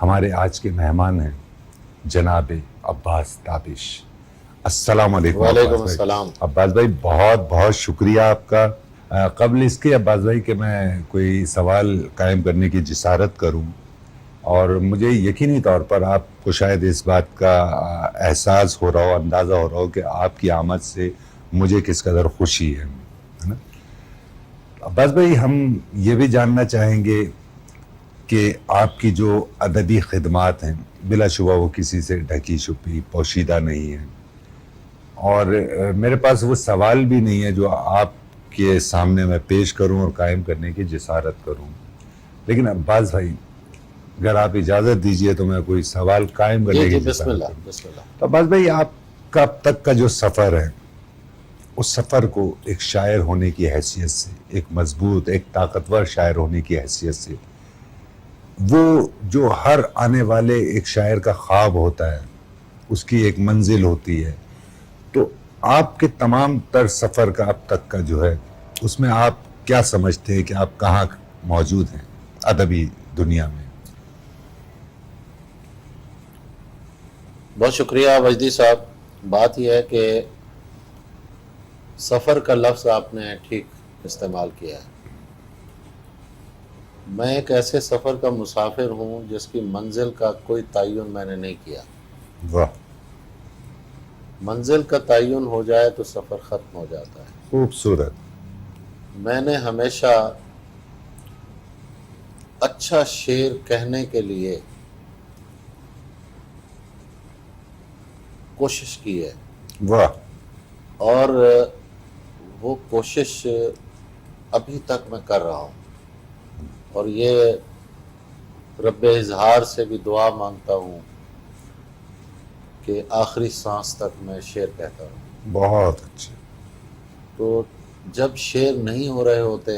ہمارے آج کے مہمان ہیں جناب عباس تابش. السلام علیکم. وعلیکم السلام. عباس بھائی بہت بہت شکریہ آپ کا. قبل اس کے عباس بھائی کہ میں کوئی سوال قائم کرنے کی جسارت کروں، اور مجھے یقینی طور پر آپ کو شاید اس بات کا احساس ہو رہا ہو، اندازہ ہو رہا ہو کہ آپ کی آمد سے مجھے کس قدر خوشی ہے نا. عباس بھائی، ہم یہ بھی جاننا چاہیں گے کہ آپ کی جو ادبی خدمات ہیں بلا شبہ وہ کسی سے ڈھکی چھپی پوشیدہ نہیں ہیں، اور میرے پاس وہ سوال بھی نہیں ہے جو آپ کے سامنے میں پیش کروں اور قائم کرنے کی جسارت کروں. لیکن عباس بھائی اگر آپ اجازت دیجئے تو میں کوئی سوال قائم کرنے کی بسم اللہ جسارت بسم اللہ. تو عباس بھائی، آپ کا اب تک کا جو سفر ہے اس سفر کو ایک شاعر ہونے کی حیثیت سے، ایک مضبوط ایک طاقتور شاعر ہونے کی حیثیت سے، وہ جو ہر آنے والے ایک شاعر کا خواب ہوتا ہے، اس کی ایک منزل ہوتی ہے، تو آپ کے تمام تر سفر کا اب تک کا جو ہے اس میں آپ کیا سمجھتے ہیں کہ آپ کہاں موجود ہیں ادبی دنیا میں؟ بہت شکریہ وجدی صاحب. بات یہ ہے کہ سفر کا لفظ آپ نے ٹھیک استعمال کیا ہے. میں ایک ایسے سفر کا مسافر ہوں جس کی منزل کا کوئی تعین میں نے نہیں کیا. واہ، منزل کا تعین ہو جائے تو سفر ختم ہو جاتا ہے. خوبصورت. میں نے ہمیشہ اچھا شعر کہنے کے لیے کوشش کی ہے، واہ، اور وہ کوشش ابھی تک میں کر رہا ہوں، اور یہ رب اظہار سے بھی دعا مانگتا ہوں کہ آخری سانس تک میں شعر کہتا ہوں. بہت اچھے. تو جب شعر نہیں ہو رہے ہوتے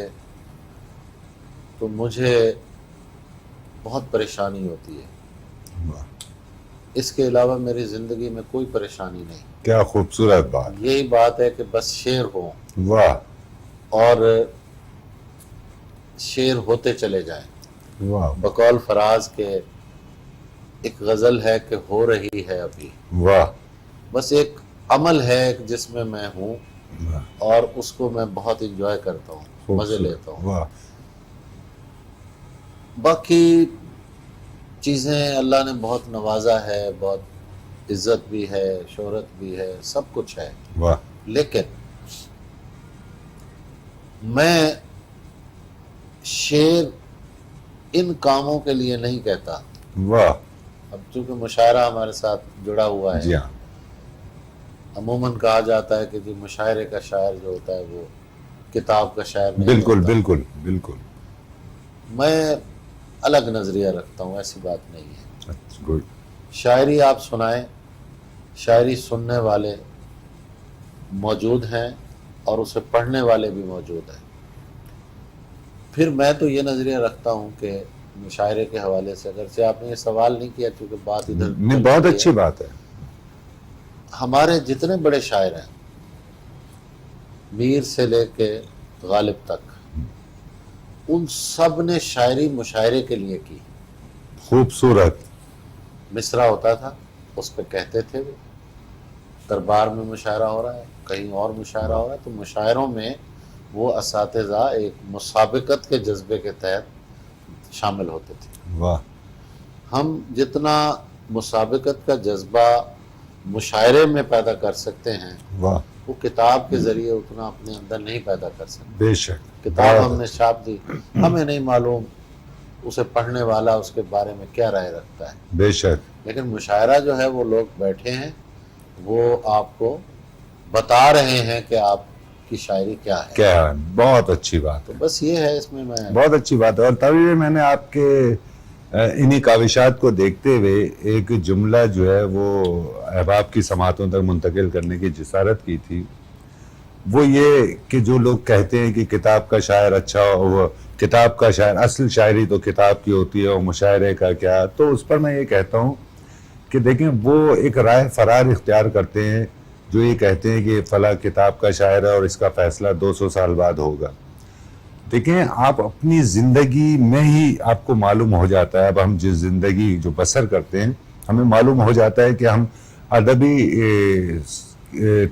تو مجھے بہت پریشانی ہوتی ہے. واہ، اس کے علاوہ میری زندگی میں کوئی پریشانی نہیں. کیا خوبصورت بات. یہی بات ہے کہ بس شعر ہو واہ اور شعر ہوتے چلے جائیں. واہ بقول فراز کے ایک غزل ہے کہ ہو رہی ہے ابھی، واہ بس ایک عمل ہے جس میں میں ہوں، واہ، اور اس کو میں بہت انجوائے کرتا ہوں، مزے خوبصورت. لیتا ہوں. واہ، باقی چیزیں اللہ نے بہت نوازا ہے، بہت عزت بھی ہے، شہرت بھی ہے، سب کچھ ہے. واہ، لیکن میں شعر ان کاموں کے لیے نہیں کہتا. واہ. اب چونکہ مشاعرہ ہمارے ساتھ جڑا ہوا ہے، جی ہاں، عموماً کہا جاتا ہے کہ جی مشاعرے کا شاعر جو ہوتا ہے وہ کتاب کا شاعر نہیں بالکل ہوتا. بالکل بالکل. میں الگ نظریہ رکھتا ہوں، ایسی بات نہیں ہے. اچھا، گڈ. شاعری آپ سنائیں، شاعری سننے والے موجود ہیں اور اسے پڑھنے والے بھی موجود ہیں. پھر میں تو یہ نظریہ رکھتا ہوں کہ مشاعرے کے حوالے سے، اگرچہ آپ نے یہ سوال نہیں کیا چونکہ بات ادھر نہیں، بہت اچھی بات ہے. ہمارے جتنے بڑے شاعر ہیں، میر سے لے کے غالب تک، ان سب نے شاعری مشاعرے کے لیے کی. خوبصورت. مصرع ہوتا تھا، اس پہ کہتے تھے وہ دربار میں مشاعرہ ہو رہا ہے، کہیں اور مشاعرہ ہو رہا ہے، تو مشاعروں میں وہ اساتذہ ایک مسابقت کے جذبے کے تحت شامل ہوتے تھے. واہ، ہم جتنا مسابقت کا جذبہ مشاعرے میں پیدا کر سکتے ہیں، واہ، وہ کتاب کے ذریعے اتنا اپنے اندر نہیں پیدا کر سکتے. بے شک. کتاب ہم نے چھاپ دی، ہمیں نہیں معلوم اسے پڑھنے والا اس کے بارے میں کیا رائے رکھتا ہے. بے شک. لیکن مشاعرہ جو ہے وہ لوگ بیٹھے ہیں، وہ آپ کو بتا رہے ہیں کہ آپ کی شاعری کیا ہے. کیا ہے، بہت اچھی بات تو ہے. بس یہ ہے اس میں بہت اچھی بات ہے. اور تبھی میں نے آپ کے انہی کاوشات کو دیکھتے ہوئے ایک جملہ جو ہے وہ احباب کی سماعتوں تک منتقل کرنے کی جسارت کی تھی. وہ یہ کہ جو لوگ کہتے ہیں کہ کتاب کا شاعر اچھا ہو، کتاب کا شاعر، اصل شاعری تو کتاب کی ہوتی ہے اور مشاعرے کا کیا، تو اس پر میں یہ کہتا ہوں کہ دیکھیں وہ ایک رائے فرار اختیار کرتے ہیں جو یہ کہتے ہیں کہ فلاں کتاب کا شاعر ہے اور اس کا فیصلہ 200 سال بعد ہوگا. دیکھیں آپ اپنی زندگی میں ہی آپ کو معلوم ہو جاتا ہے، اب ہم جس زندگی جو بسر کرتے ہیں ہمیں معلوم ہو جاتا ہے کہ ہم ادبی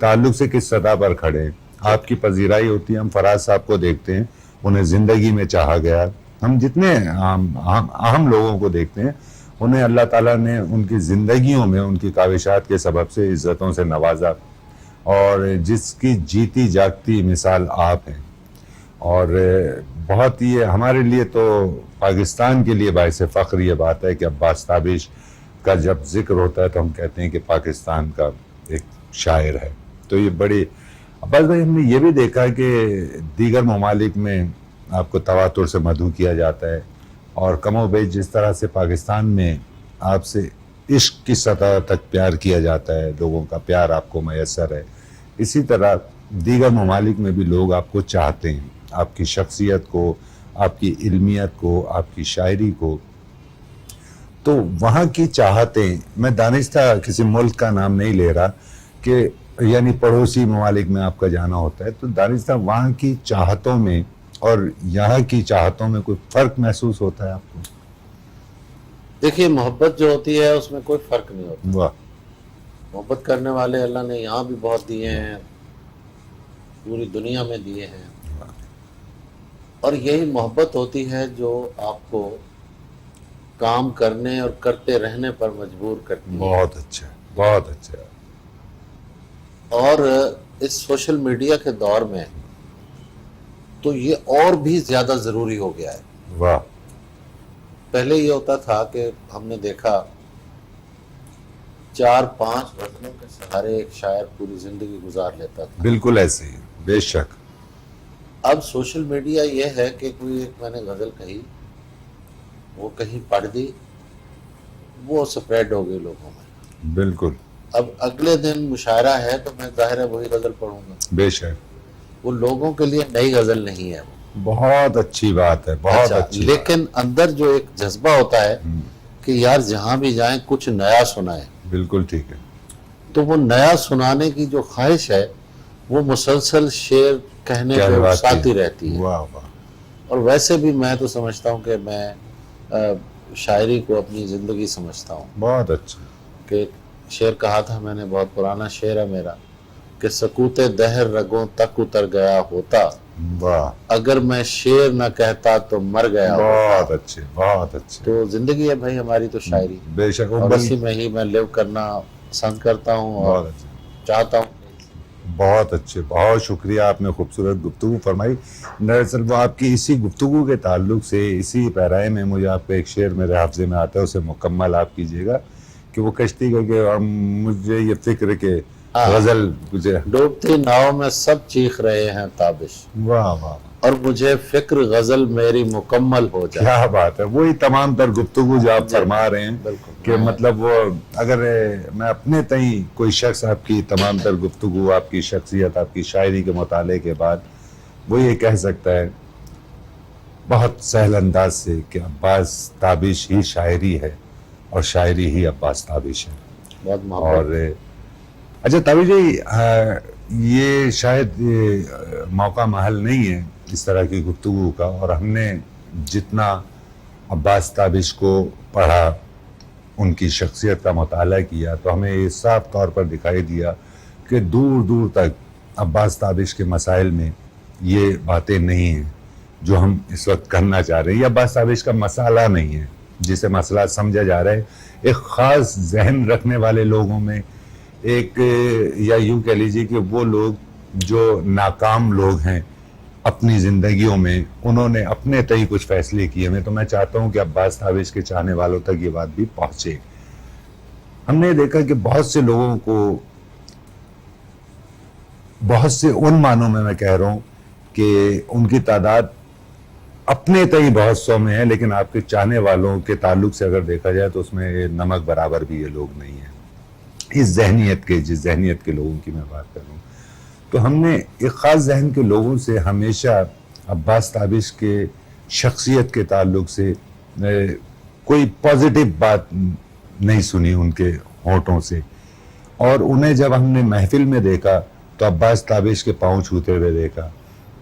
تعلق سے کس سطح پر کھڑے ہیں. آپ کی پذیرائی ہوتی ہے، ہم فراز صاحب کو دیکھتے ہیں، انہیں زندگی میں چاہا گیا. ہم جتنے اہم لوگوں کو دیکھتے ہیں انہیں اللہ تعالیٰ نے ان کی زندگیوں میں ان کی کاوشات کے سبب سے عزتوں سے نوازا، اور جس کی جیتی جاگتی مثال آپ ہیں. اور بہت یہ ہمارے لیے تو پاکستان کے لیے باعث فخر یہ بات ہے کہ عباس تابش کا جب ذکر ہوتا ہے تو ہم کہتے ہیں کہ پاکستان کا ایک شاعر ہے. تو یہ بڑی عباس بھائی، ہم نے یہ بھی دیکھا کہ دیگر ممالک میں آپ کو تواتر سے مدعو کیا جاتا ہے، اور کم و بیش جس طرح سے پاکستان میں آپ سے عشق کی سطح تک پیار کیا جاتا ہے، لوگوں کا پیار آپ کو میسر ہے، اسی طرح دیگر ممالک میں بھی لوگ آپ کو چاہتے ہیں، آپ کی شخصیت کو، آپ کی علمیت کو، آپ کی شاعری کو. تو وہاں کی چاہتیں، میں دانستہ کسی ملک کا نام نہیں لے رہا کہ یعنی پڑوسی ممالک میں آپ کا جانا ہوتا ہے، تو دانستہ وہاں کی چاہتوں میں اور یہاں کی چاہتوں میں کوئی فرق محسوس ہوتا ہے آپ کو؟ دیکھیے، محبت جو ہوتی ہے اس میں کوئی فرق نہیں ہوتا. واہ. محبت کرنے والے اللہ نے یہاں بھی بہت دیے ہیں، پوری دنیا میں دیے ہیں. اور یہی محبت ہوتی ہے جو آپ کو کام کرنے اور کرتے رہنے پر مجبور کرتی ہے. بہت اچھا، بہت اچھا. اور اس سوشل میڈیا کے دور میں تو یہ اور بھی زیادہ ضروری ہو گیا ہے. واہ. پہلے یہ ہوتا تھا کہ ہم نے دیکھا 4-5 غزلوں کے سہارے ایک شاعر پوری زندگی گزار لیتا تھا. بالکل ایسے ہی، بے شک. اب سوشل میڈیا یہ ہے کہ کوئی ایک میں نے غزل کہی، وہ کہیں پڑھ دی، وہ سپریڈ ہو گئی لوگوں میں. بالکل. اب اگلے دن مشاعرہ ہے تو میں ظاہر ہے وہی غزل پڑھوں گا. بے شک. وہ لوگوں کے لیے نئی غزل نہیں ہے. بہت اچھی بات ہے، بہت اچھی. لیکن اندر جو ایک جذبہ ہوتا ہے کہ یار جہاں بھی جائیں کچھ نیا سنائیں. بالکل ٹھیک ہے. تو وہ نیا سنانے کی جو خواہش ہے وہ مسلسل شعر کہنے پہ اکساتی رہتی ہے. واہ واہ. اور ویسے بھی میں تو سمجھتا ہوں کہ میں شاعری کو اپنی زندگی سمجھتا ہوں. بہت اچھا. کہ شعر کہا تھا میں نے، بہت پرانا شعر ہے میرا، کہ سکوت دہر رگوں تک اتر گیا ہوتا، واہ. اگر میں شعر نہ کہتا تو مر گیا ہوتا. بہت اچھے، بہت اچھے. تو زندگی ہے بھائی ہماری تو شاعری، بے شک. اور اسی میں ہی میں لیو کرنا پسند کرتا ہوں اور بہت اچھے، چاہتا ہوں. بہت اچھے. بہت شکریہ، آپ نے خوبصورت گفتگو فرمائی. دراصل وہ آپ کی اسی گفتگو کے تعلق سے اسی پیرائے میں مجھے آپ کا ایک شعر میرے حافظے میں آتا ہے، اسے مکمل آپ کیجیے گا کہ وہ کشتی کر کے، اور مجھے یہ فکر کہ غزل مجھے ڈوبتی ناؤ میں سب چیخ رہے ہیں تابش، واہ واہ، اور مجھے فکر غزل میری مکمل ہو جائے. کیا بات ہے. وہی تمام تر گفتگو جو آپ فرما رہے ہیں بالکل. کہ مطلب وہ اگر میں اپنے تئیں کوئی شخص آپ کی تمام تر گفتگو، آپ کی شخصیت، آپ کی شاعری کے مطالعے کے بعد وہ یہ کہہ سکتا ہے بہت سہل انداز سے کہ عباس تابش ہی شاعری ہے اور شاعری ہی عباس تابش ہے. بہت محبت. اور اچھا تابش جی، یہ شاید موقع محل نہیں ہے اس طرح کی گفتگو کا، اور ہم نے جتنا عباس تابش کو پڑھا، ان کی شخصیت کا مطالعہ کیا، تو ہمیں یہ صاف طور پر دکھائی دیا کہ دور دور تک عباس تابش کے مسائل میں یہ باتیں نہیں ہیں جو ہم اس وقت کرنا چاہ رہے ہیں. یہ عباس تابش کا مسئلہ نہیں ہے جسے مسئلہ سمجھا جا رہا ہے. ایک خاص ذہن رکھنے والے لوگوں میں ایک، یا یوں کہہ لیجیے کہ وہ لوگ جو ناکام لوگ ہیں اپنی زندگیوں میں، انہوں نے اپنے تئیں کچھ فیصلے کیے ہیں. تو میں چاہتا ہوں کہ عباس تابش کے چاہنے والوں تک یہ بات بھی پہنچے. ہم نے دیکھا کہ بہت سے لوگوں کو، بہت سے ان معنوں میں کہہ رہا ہوں کہ ان کی تعداد اپنے تئیں بہت سو میں ہے، لیکن آپ کے چاہنے والوں کے تعلق سے اگر دیکھا جائے تو اس میں نمک برابر بھی یہ لوگ نہیں ہیں. اس ذہنیت کے، جس ذہنیت کے لوگوں کی میں بات کر رہا ہوں، تو ہم نے ایک خاص ذہن کے لوگوں سے ہمیشہ عباس تابش کے شخصیت کے تعلق سے کوئی پازیٹیو بات نہیں سنی ان کے ہونٹوں سے. اور انہیں جب ہم نے محفل میں دیکھا تو عباس تابش کے پاؤں چھوتے ہوئے دیکھا،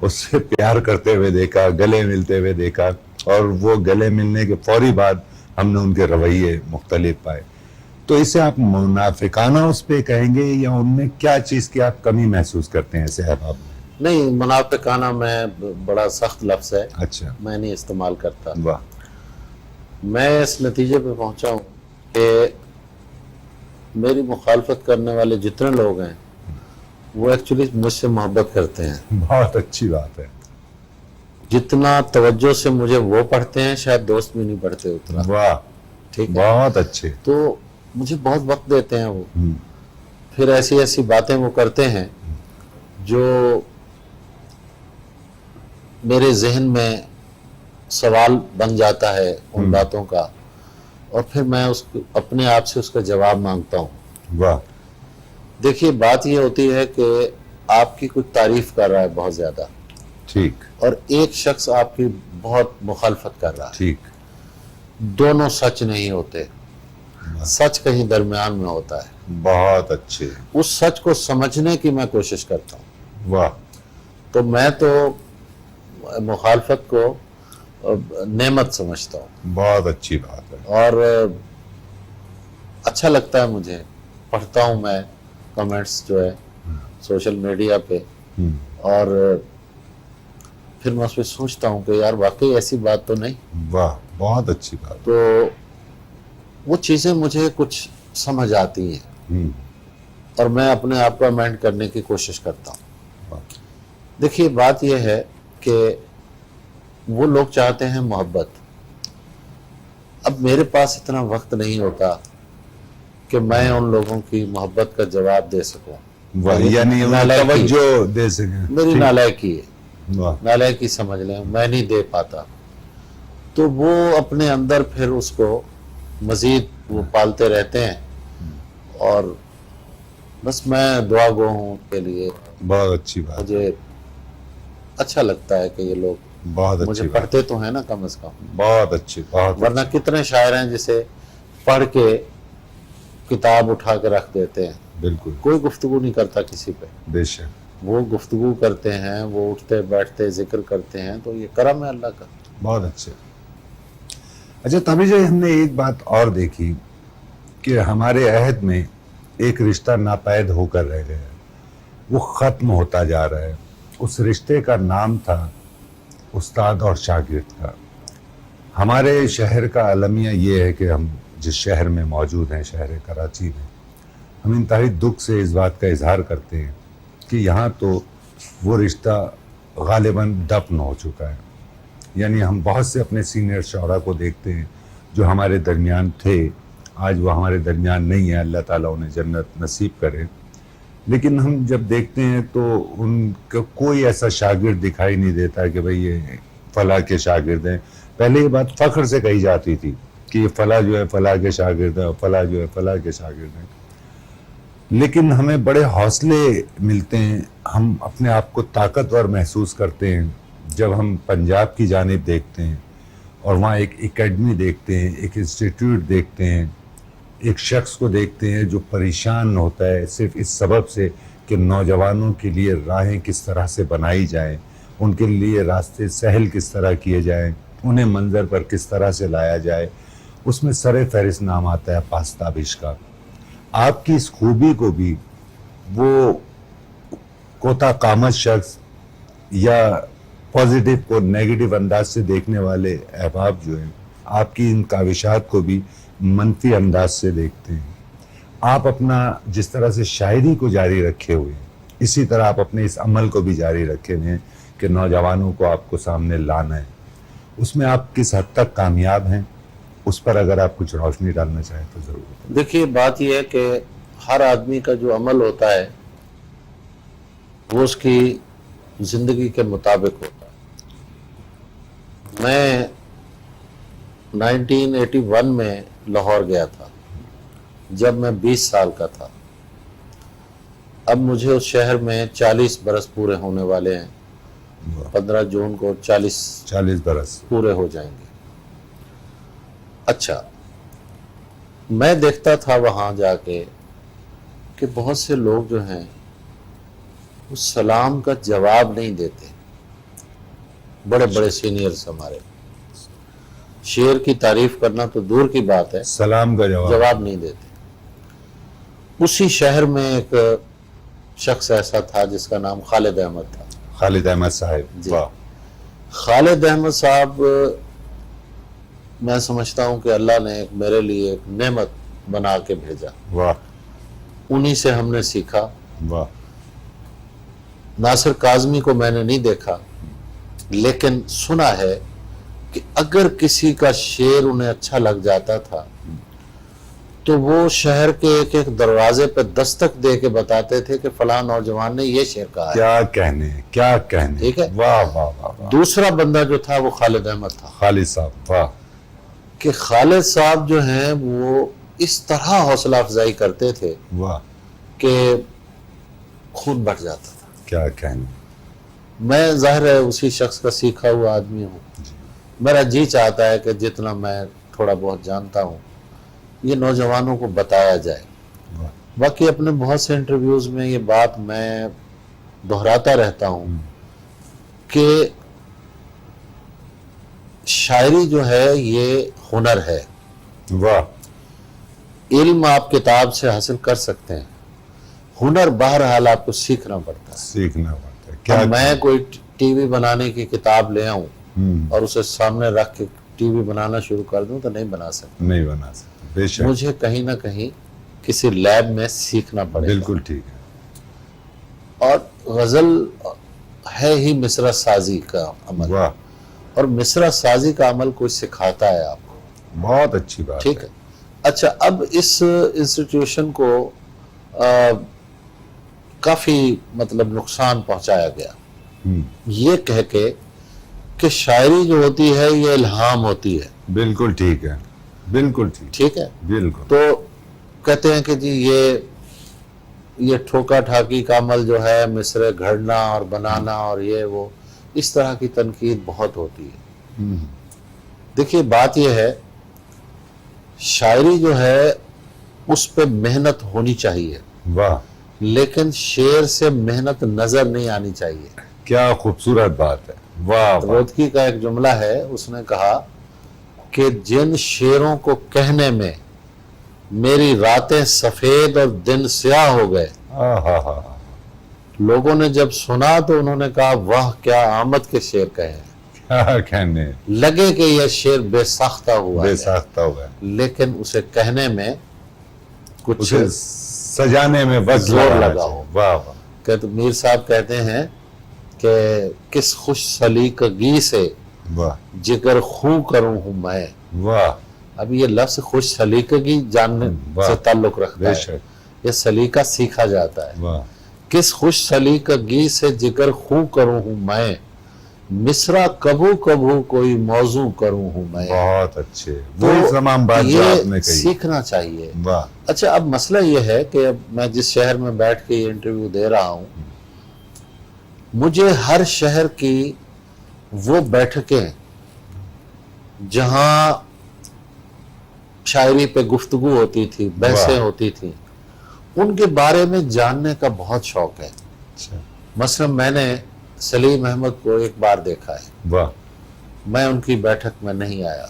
اس سے پیار کرتے ہوئے دیکھا, گلے ملتے ہوئے دیکھا, اور وہ گلے ملنے کے فوری بعد ہم نے ان کے رویے مختلف پائے. تو اسے آپ منافقانہ اس پہ کہیں گے, یا ان میں کیا چیز کی آپ کمی محسوس کرتے ہیں ایسے احباب میں؟ نہیں, منافقانہ میں بڑا سخت لفظ ہے, اچھا, میں نہیں استعمال کرتا. واہ, میں اس نتیجے پہ پہنچا ہوں کہ میری مخالفت کرنے والے جتنے لوگ ہیں وہ ایکچولی مجھ سے محبت کرتے ہیں. بہت اچھی بات ہے. جتنا توجہ سے مجھے وہ پڑھتے ہیں شاید دوست بھی نہیں پڑھتے اتنا. واہ, ٹھیک ہے, بہت اچھے. تو مجھے بہت وقت دیتے ہیں وہ. پھر ایسی ایسی باتیں وہ کرتے ہیں جو میرے ذہن میں سوال بن جاتا ہے ان باتوں کا, اور پھر میں اپنے آپ سے اس کا جواب مانگتا ہوں. واہ, دیکھیے بات یہ ہوتی ہے کہ آپ کی کچھ تعریف کر رہا ہے بہت زیادہ, ٹھیک, اور ایک شخص آپ کی بہت مخالفت کر رہا ہے. ٹھیک, دونوں سچ نہیں ہوتے, سچ کہیں درمیان میں ہوتا ہے. بہت اچھے. اس سچ کو سمجھنے کی میں کوشش کرتا ہوں. واہ, تو میں تو مخالفت کو نعمت سمجھتا ہوں, بہت اچھی بات ہے. اور اچھا لگتا ہے مجھے. پڑھتا ہوں میں کمنٹس جو ہے سوشل میڈیا پہ, اور پھر میں اس پہ سوچتا ہوں کہ یار واقعی ایسی بات تو نہیں. واہ, بہت اچھی بات. تو وہ چیزیں مجھے کچھ سمجھ آتی ہیں اور میں اپنے آپ کو امینڈ کرنے کی کوشش کرتا ہوں. دیکھیے بات یہ ہے کہ وہ لوگ چاہتے ہیں محبت. اب میرے پاس اتنا وقت نہیں ہوتا کہ میں ان لوگوں کی محبت کا جواب دے سکوں. یعنی توجہ دے سکیں. میری نالائکی ہے, واہ, نالائکی سمجھ لیں, میں نہیں دے پاتا. تو وہ اپنے اندر پھر اس کو مزید وہ پالتے رہتے ہیں, اور بس میں دعا گو ہوں ان کے لیے. بہت اچھی بات. مجھے اچھا لگتا ہے کہ یہ لوگ بہت مجھے اچھی بات. پڑھتے تو ہیں نا کم از کم. بہت اچھی, بہت ورنہ کتنے شاعر ہیں جسے پڑھ کے کتاب اٹھا کے رکھ دیتے ہیں, بالکل, کوئی گفتگو نہیں کرتا کسی پہ. بے شک. وہ گفتگو کرتے ہیں, وہ اٹھتے بیٹھتے ذکر کرتے ہیں, تو یہ کرم ہے اللہ کا. بہت اچھے. اچھا تبھی جو ہم نے ایک بات اور دیکھی کہ ہمارے عہد میں ایک رشتہ ناپید ہو کر رہ گیا ہے, وہ ختم ہوتا جا رہا ہے. اس رشتے کا نام تھا استاد اور شاگرد کا. ہمارے شہر کا المیہ یہ ہے کہ ہم جس شہر میں موجود ہیں, شہر کراچی میں, ہم انتہائی دکھ سے اس بات کا اظہار کرتے ہیں کہ یہاں تو وہ رشتہ غالباً دفن ہو چکا ہے. یعنی ہم بہت سے اپنے سینئر شعراء کو دیکھتے ہیں جو ہمارے درمیان تھے, آج وہ ہمارے درمیان نہیں ہے, اللہ تعالیٰ انہیں جنت نصیب کرے. لیکن ہم جب دیکھتے ہیں تو ان کا کوئی ایسا شاگرد دکھائی نہیں دیتا کہ بھئی یہ فلاں کے شاگرد ہیں. پہلے یہ بات فخر سے کہی جاتی تھی کہ یہ فلاں جو ہے فلاں کے شاگرد ہیں, اور فلاں جو ہے فلاں کے شاگرد ہیں. لیکن ہمیں بڑے حوصلے ملتے ہیں, ہم اپنے آپ کو طاقتور محسوس کرتے ہیں جب ہم پنجاب کی جانب دیکھتے ہیں اور وہاں ایک اکیڈمی دیکھتے ہیں, ایک انسٹیٹیوٹ دیکھتے ہیں, ایک شخص کو دیکھتے ہیں جو پریشان ہوتا ہے صرف اس سبب سے کہ نوجوانوں کے لیے راہیں کس طرح سے بنائی جائیں, ان کے لیے راستے سہل کس طرح کیے جائیں, انہیں منظر پر کس طرح سے لایا جائے. اس میں سر فہرست نام آتا ہے پاستابش کا. آپ کی اس خوبی کو بھی وہ کوتا قامت شخص یا پازیٹیو کو نیگیٹو انداز سے دیکھنے والے احباب جو ہیں, آپ کی ان کاوشات کو بھی منفی انداز سے دیکھتے ہیں. آپ اپنا جس طرح سے شاعری کو جاری رکھے ہوئے ہیں, اسی طرح آپ اپنے اس عمل کو بھی جاری رکھے ہوئے ہیں کہ نوجوانوں کو آپ کو سامنے لانا ہے. اس میں آپ کس حد تک کامیاب ہیں, اس پر اگر آپ کچھ روشنی ڈالنا چاہیں تو ضرور. دیکھیے بات یہ ہے کہ ہر آدمی کا جو عمل ہوتا ہے وہ اس کی زندگی کے مطابق ہوتا ہے. میں 1981 میں لاہور گیا تھا جب میں 20 سال کا تھا. اب مجھے اس شہر میں 40 برس پورے ہونے والے ہیں. 15 جون کو 40 برس پورے ہو جائیں گے. اچھا, میں دیکھتا تھا وہاں جا کے کہ بہت سے لوگ جو ہیں وہ سلام کا جواب نہیں دیتے. بڑے بڑے سینئرز ہمارے، شعر کی تعریف کرنا تو دور کی بات ہے، سلام کا جواب نہیں دیتے۔ اسی شہر میں ایک شخص ایسا تھا جس کا نام خالد احمد تھا۔ خالد احمد صاحب، جی۔ واہ خالد احمد صاحب، میں سمجھتا ہوں کہ اللہ نے میرے لیے ایک نعمت بنا کے بھیجا، واہ انہی سے ہم نے سیکھا۔ واہ، ناصر کاظمی کو میں نے نہیں دیکھا، لیکن سنا ہے کہ اگر کسی کا شعر انہیں اچھا لگ جاتا تھا تو وہ شہر کے ایک ایک دروازے پہ دستک دے کے بتاتے تھے کہ فلاں نوجوان نے یہ شعر کہا ہے۔ کیا کہنے، کیا کہنے، ٹھیک ہے۔ واہ واہ واہ واہ، دوسرا بندہ جو تھا وہ خالد احمد تھا، خالد صاحب، واہ کہ خالد صاحب جو ہیں وہ اس طرح حوصلہ افزائی کرتے تھے واہ، کہ خون بٹ جاتا تھا۔ کیا کہنے، میں ظاہر ہے اسی شخص کا سیکھا ہوا آدمی ہوں، میرا جی چاہتا ہے کہ جتنا میں تھوڑا بہت جانتا ہوں یہ نوجوانوں کو بتایا جائے۔ واہ، باقی اپنے بہت سے انٹرویوز میں یہ بات میں دہراتا رہتا ہوں کہ شاعری جو ہے یہ ہنر ہے۔ واہ، علم آپ کتاب سے حاصل کر سکتے ہیں، ہنر بہرحال آپ کو سیکھنا پڑتا ہے۔ سیکھنا پڑتا ہے، کیا اب میں کوئی ٹی وی بنانے کی کتاب لے آؤں اور اسے سامنے رکھ کے ٹی وی بنانا شروع کر دوں تو نہیں بنا سکتا، نہیں بنا سکتے، بے شک، مجھے کہیں نہ کہیں کسی لیب میں سیکھنا پڑے گا۔ بالکل ٹھیک ہے، اور غزل ہے ہی مصرع سازی کا عمل، واہ، اور مصرع سازی کا عمل کوئی سکھاتا ہے آپ کو، بہت اچھی بات ٹھیک ہے۔ اچھا، اب اس انسٹیٹیوشن کو کافی مطلب نقصان پہنچایا گیا یہ کہہ کے کہ شاعری جو ہوتی ہے یہ الہام ہوتی ہے، بالکل ٹھیک ہے، بالکل ٹھیک، ٹھیک ہے۔ بالکل، تو کہتے ہیں کہ جی یہ ٹھوکا ٹھاکی کا عمل جو ہے، مصرع گھڑنا اور بنانا اور یہ وہ، اس طرح کی تنقید بہت ہوتی ہے۔ دیکھیے بات یہ ہے، شاعری جو ہے اس پہ محنت ہونی چاہیے، واہ، لیکن شعر سے محنت نظر نہیں آنی چاہیے۔ کیا خوبصورت بات ہے، واہ واہ، رودکی کا ایک جملہ ہے، اس نے کہا کہ جن شعروں کو کہنے میں میری راتیں سفید اور دن سیاہ ہو گئے، ہاں ہاں ہاں، لوگوں نے جب سنا تو انہوں نے کہا واہ کیا آمد کے شعر کہے ہیں، کیا کہنے، لگے کہ یہ شعر بے ساختہ ہوا بے ہے، ساختہ ہوا ہے، لیکن اسے کہنے میں کچھ اسے سجانے میں وقت زور لگا چاہیے۔ ہو۔ واہ واہ، کہ تو میر صاحب کہتے ہیں کہ کس خوش سلیقگی سے واہ جگر خوں کروں ہوں میں۔ واہ، اب یہ لفظ خوش سلیقگی جاننے واہ، سے تعلق رکھتا بے ہے، شک، یہ سلیقہ سیکھا جاتا ہے۔ واہ، کس خوش سلیقگی سے جگر خوں کروں ہوں میں، مصرع کبھو کبھو کوئی موضوع کروں ہوں میں۔ بہت اچھے، تو وہی تمام بات جو آپ نے یہ کہی، سیکھنا چاہیے۔ واہ، اچھا، اب مسئلہ یہ ہے کہ اب میں جس شہر میں بیٹھ کے یہ انٹرویو دے رہا ہوں، مجھے ہر شہر کی وہ بیٹھکیں جہاں شاعری پہ گفتگو ہوتی تھی، بحثیں واہ، ہوتی تھیں، ان کے بارے میں جاننے کا بہت شوق ہے۔ اچھا، مثلا میں نے سلیم احمد کو ایک بار دیکھا ہے، واہ، میں ان کی بیٹھک میں نہیں آیا،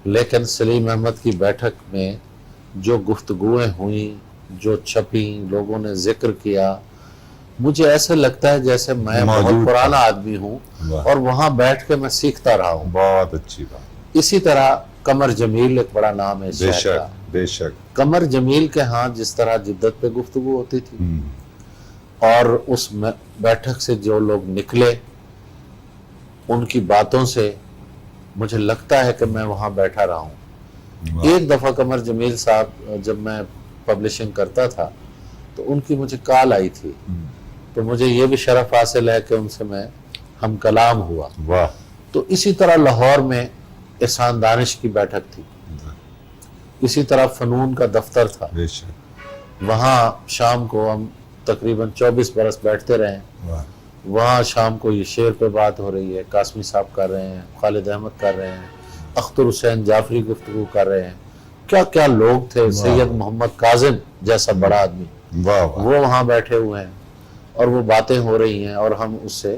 لیکن سلیم احمد کی بیٹھک میں جو گفتگویں ہوئیں، جو چھپیں، لوگوں نے ذکر کیا، مجھے ایسا لگتا ہے جیسے میں موجود بہت تھا۔ پرانا آدمی ہوں واہ، اور وہاں بیٹھ کے میں سیکھتا رہا ہوں۔ بہت اچھی بات، اسی طرح قمر جمیل ایک بڑا نام ہے اس بے شہر کا۔ شک، بے شک، قمر جمیل کے ہاں جس طرح جدت پہ گفتگو ہوتی تھی، اور اس بیٹھک سے جو لوگ نکلے ان کی باتوں سے مجھے لگتا ہے کہ میں وہاں بیٹھا رہا ہوں۔ واہ، ایک دفعہ قمر جمیل صاحب جب میں پبلشنگ کرتا تھا تو ان کی مجھے کال آئی تھی، تو مجھے یہ بھی شرف حاصل ہے کہ ان سے میں ہم کلام ہوا۔ واہ، تو اسی طرح لاہور میں احسان دانش کی بیٹھک تھی، اسی طرح فنون کا دفتر تھا، بے شک، وہاں شام کو ہم تقریباً 24 برس بیٹھتے رہے ہیں۔ واہ، وہاں شام کو یہ شعر پہ بات ہو رہی ہے، قاسمی صاحب کر رہے ہیں، خالد احمد کر رہے ہیں، اختر حسین جعفری گفتگو کر رہے ہیں، کیا کیا لوگ تھے، سید محمد کاظم جیسا بڑا آدمی واہ واہ، وہ وہاں بیٹھے ہوئے ہیں، اور وہ باتیں ہو رہی ہیں اور ہم اس سے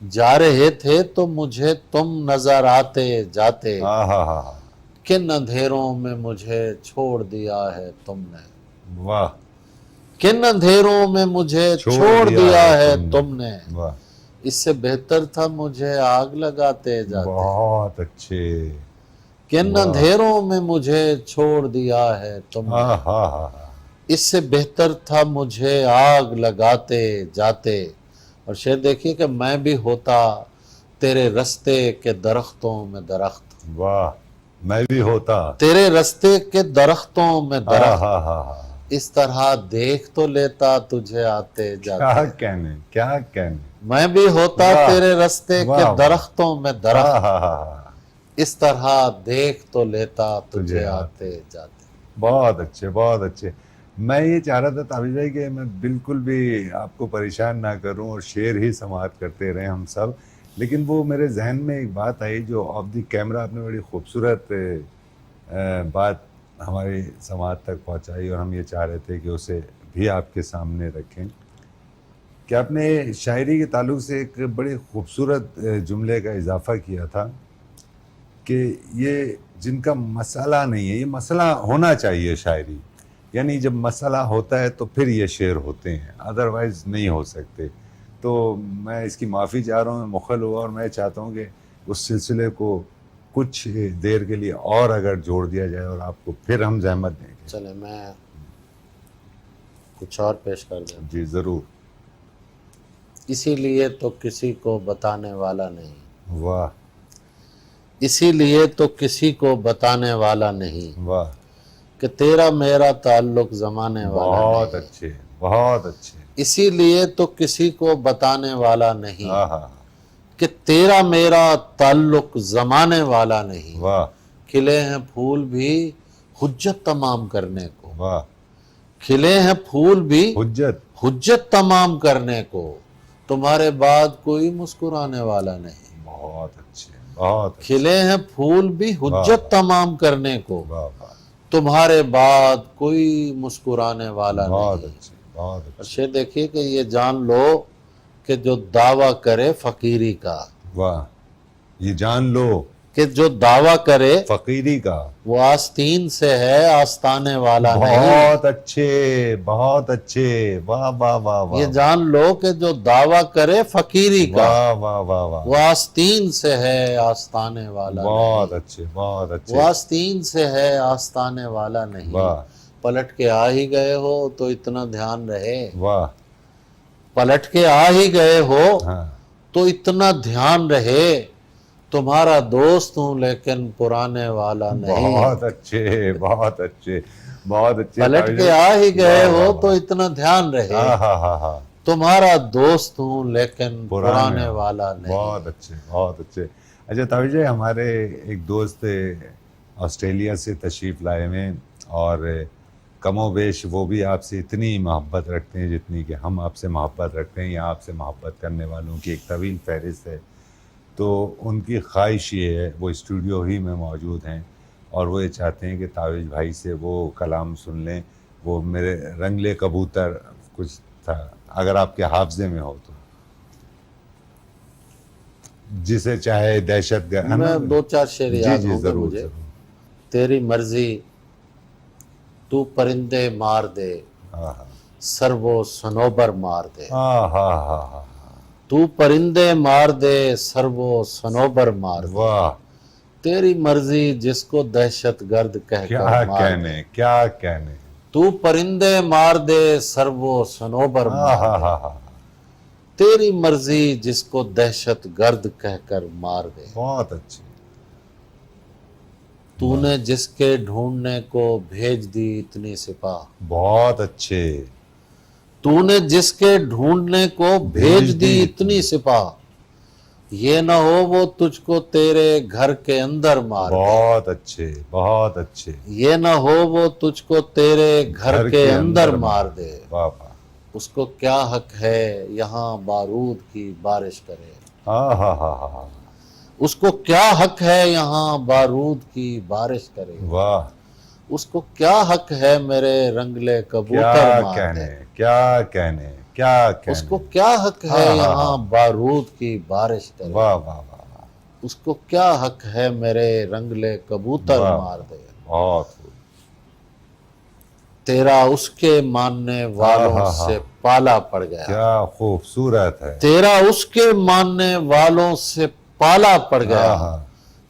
جا رہے تھے تو مجھے تم نظر آتے جاتے، ہاں ہاں ہاں ہاں، کن اندھیروں میں مجھے چھوڑ دیا ہے تم نے، واہ، کن اندھیروں میں مجھے چھوڑ دیا ہے تم نے، واہ، اس سے بہتر تھا مجھے آگ لگاتے جاتے، بہت اچھے، کن واہ، اندھیروں میں مجھے چھوڑ دیا ہے تم ہاں نے، ہاں ہاں ہاں، اس سے بہتر تھا مجھے آگ لگاتے جاتے۔ اور شعر دیکھیے کہ میں بھی ہوتا تیرے رستے کے درختوں میں درخت، واہ، میں بھی ہوتا، تیرے رستے کے درختوں میں ہاں درخت، ہاں ہاں ہاں، اس طرح دیکھ تو لیتا تجھے آتے کیا جاتے، کہنے، کیا کہنے، میں بھی ہوتا واہ، تیرے رستے کے واہ واہ، درختوں میں ہاں درخت، ہاں ہاں ہاں، اس طرح دیکھ تو لیتا تجھے تجھے آتے، آتے جاتے۔ بہت اچھے، بہت اچھے۔ میں یہ چاہ رہا تھا تابش بھائی کہ میں بالکل بھی آپ کو پریشان نہ کروں اور شعر ہی سماعت کرتے رہیں ہم سب، لیکن وہ میرے ذہن میں ایک بات آئی جو آف دی کیمرہ آپ نے بڑی خوبصورت بات ہماری سماعت تک پہنچائی، اور ہم یہ چاہ رہے تھے کہ اسے بھی آپ کے سامنے رکھیں کہ آپ نے شاعری کے تعلق سے ایک بڑی خوبصورت جملے کا اضافہ کیا تھا کہ یہ جن کا مسئلہ نہیں ہے، یہ مسئلہ ہونا چاہیے شاعری، یعنی جب مسئلہ ہوتا ہے تو پھر یہ شعر ہوتے ہیں، ادروائز نہیں ہو سکتے۔ تو میں اس کی معافی چاہ رہا ہوں، میں مخل ہوا، اور میں چاہتا ہوں کہ اس سلسلے کو کچھ دیر کے لیے اور اگر جوڑ دیا جائے اور آپ کو پھر ہم زحمت دیں گے۔ چلے میں کچھ اور پیش کر دیں۔ جی ضرور، اسی لیے تو کسی کو بتانے والا نہیں، واہ، اسی لیے تو کسی کو بتانے والا نہیں، واہ، کہ تیرا میرا تعلق زمانے والا بہت نہیں، اچھے، بہت اچھے، اسی لیے تو کسی کو بتانے والا نہیں، ہاں ہاں، کہ تیرا میرا تعلق زمانے والا نہیں، واہ، کھلے ہیں پھول بھی حجت تمام کرنے کو، واہ، کھلے ہیں پھول بھی حجت، حجت تمام کرنے کو، تمہارے بعد کوئی مسکرانے والا نہیں، بہت اچھے، بہت اچھے، کھلے ہیں پھول بھی حجت تمام کرنے کو، واہ واہ، تمہارے بعد کوئی مسکرانے والا بہت نہیں۔ اچھے، بہت اور اچھے، شعر دیکھیے کہ یہ جان لو کہ جو دعویٰ کرے فقیری کا، واہ، یہ جان لو کہ جو دعویٰ کرے فقیری کا، وہ آستین سے ہے آستانے والا نہیں، بہت اچھے، بہت اچھے، واہ واہ واہ واہ، یہ جان لو کہ جو دعویٰ کرے فقیری کا واہ واہ واہ واہ، وہ آستین سے ہے آستانے والا بہت نہیں، اچھے، بہت اچھے، وہ آستین سے ہے آستانے والا نہیں، واہ پلٹ کے آ ہی گئے ہو تو اتنا دھیان رہے، واہ، پلٹ کے آ ہی گئے ہو ہاں، تو اتنا دھیان رہے، تمہارا دوست ہوں لیکن پرانے والا نہیں، بہت اچھے، بہت اچھے، بہت اچھے، پلٹ کے آ ہی گئے واہ، ہو واہ، تو واہ، اتنا دھیان رہے، ہاں ہاں ہاں ہاں، تمہارا دوست ہوں لیکن پرانے والا نہیں۔ بہت اچھے، بہت اچھے۔ اچھا تابش جی، ہمارے ایک دوست آسٹریلیا سے تشریف لائے ہوئے ہیں، اور کم و بیش وہ بھی آپ سے اتنی محبت رکھتے ہیں جتنی کہ ہم آپ سے محبت رکھتے ہیں، یا آپ سے محبت کرنے والوں کی ایک طویل فہرست ہے۔ تو ان کی خواہش یہ ہے، وہ اسٹوڈیو ہی میں موجود ہیں، اور وہ یہ چاہتے ہیں کہ تابش بھائی سے وہ کلام سن لیں، وہ میرے رنگلے کبوتر کچھ تھا، اگر آپ کے حافظے میں ہو تو، جسے چاہے دہشت گرد، میں دو چار شعر جی یاد جی ہوں گے ضرور مجھے۔ ضرور، تیری مرضی تو پرندے مار دے، ہاں ہاں سر وہ صنوبر مار دے، ہاں ہاں ہاں ہاں، تو پرندے مار دے سر وہ صنوبر مار دے، واہ، تیری مرضی جس کو دہشت گرد کہہ کیا کر مار دے، کہنے، کیا کہنے، تو پرندے مار دے سر وہ صنوبر ہاں مار ہاں دے، ہاں ہاں، تیری مرضی جس کو دہشت گرد کہہ کر مار دے، بہت اچھی، تو نے جس کے ڈھونڈنے کو بھیج دی اتنی سپاہ، بہت اچھے، تو نے جس کے ڈھونڈنے کو بھیج دی اتنی سپاہ، یہ نہ ہو وہ تجھ کو تیرے گھر کے اندر مار دے، بہت اچھے، بہت اچھے، یہ نہ ہو وہ تجھ کو تیرے گھر کے اندر مار دے، واہ واہ، اس کو کیا حق ہے یہاں بارود کی بارش کرے، ہاں ہاں ہاں ہاں ہاں، اس کو کیا حق ہے یہاں بارود کی بارش کرے، واہ، اس کو کیا حق ہے میرے رنگلے کبوتر کیا مار دے، کہنے، کیا کہنے، کیا اس کو کہنے. کیا حق ہے ہاں، ہاں، یہاں ہاں. بارود کی بارش کرے، واہ واہ واہ واہ. اس کو کیا حق ہے میرے رنگلے کبوتر واہ. مار دے، بہت خوب. تیرا اس کے ماننے والوں ہاں، ہاں. سے پالا پڑ گیا، کیا خوبصورت ہے. تیرا اس کے ماننے والوں سے پالا پڑ گیا، ہاں، ہاں.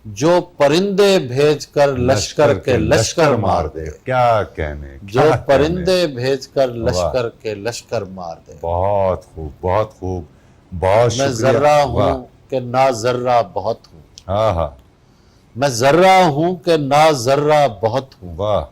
جو پرندے بھیج کر لشکر کے لشکر مار دے، کیا کہنے. جو کیا پرندے کہنے. بھیج کر لشکر کے لشکر مار دے. بہت خوب بہت خوب. بہت میں شکریہ. ذرہ واہ. ہوں کہ نا ذرہ بہت ہوں، ہاں ہاں. میں ذرہ ہوں کہ نا ذرہ بہت ہوں، واہ.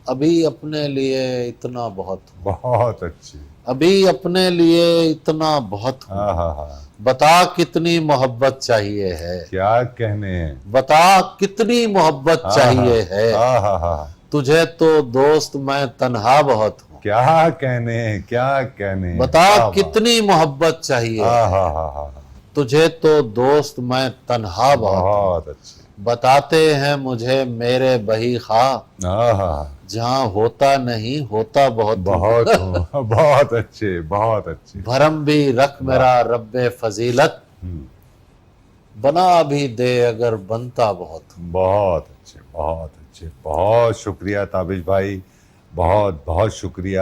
ابھی اپنے لیے اتنا بہت ہوں، بہت اچھی. ابھی اپنے لیے اتنا بہت ہوں، ہاں ہاں ہاں. بتا کتنی محبت چاہیے ہے، کیا کہنے. بتا کتنی محبت چاہیے ہے، ہاں ہاں ہاں. تجھے تو دوست میں تنہا بہت ہوں، کیا کہنے. کیا کہنے. بتا واہ واہ. کتنی محبت چاہیے ہاں ہے، ہاں ہاں ہاں. تجھے تو دوست میں تنہا بہت ہوں، بہت اچھی. بتاتے ہیں مجھے میرے بہی خواہ، ہاں ہاں. جہاں ہوتا نہیں ہوتا بہت ہوں، بہت ہوں. بہت اچھے. بہت اچھے. بھرم بھی رکھ میرا رب فضیلت، بنا بھی دے اگر بنتا بہت ہوں۔ بہت اچھے. بہت اچھے. بہت شکریہ تابش بھائی. بہت بہت شکریہ.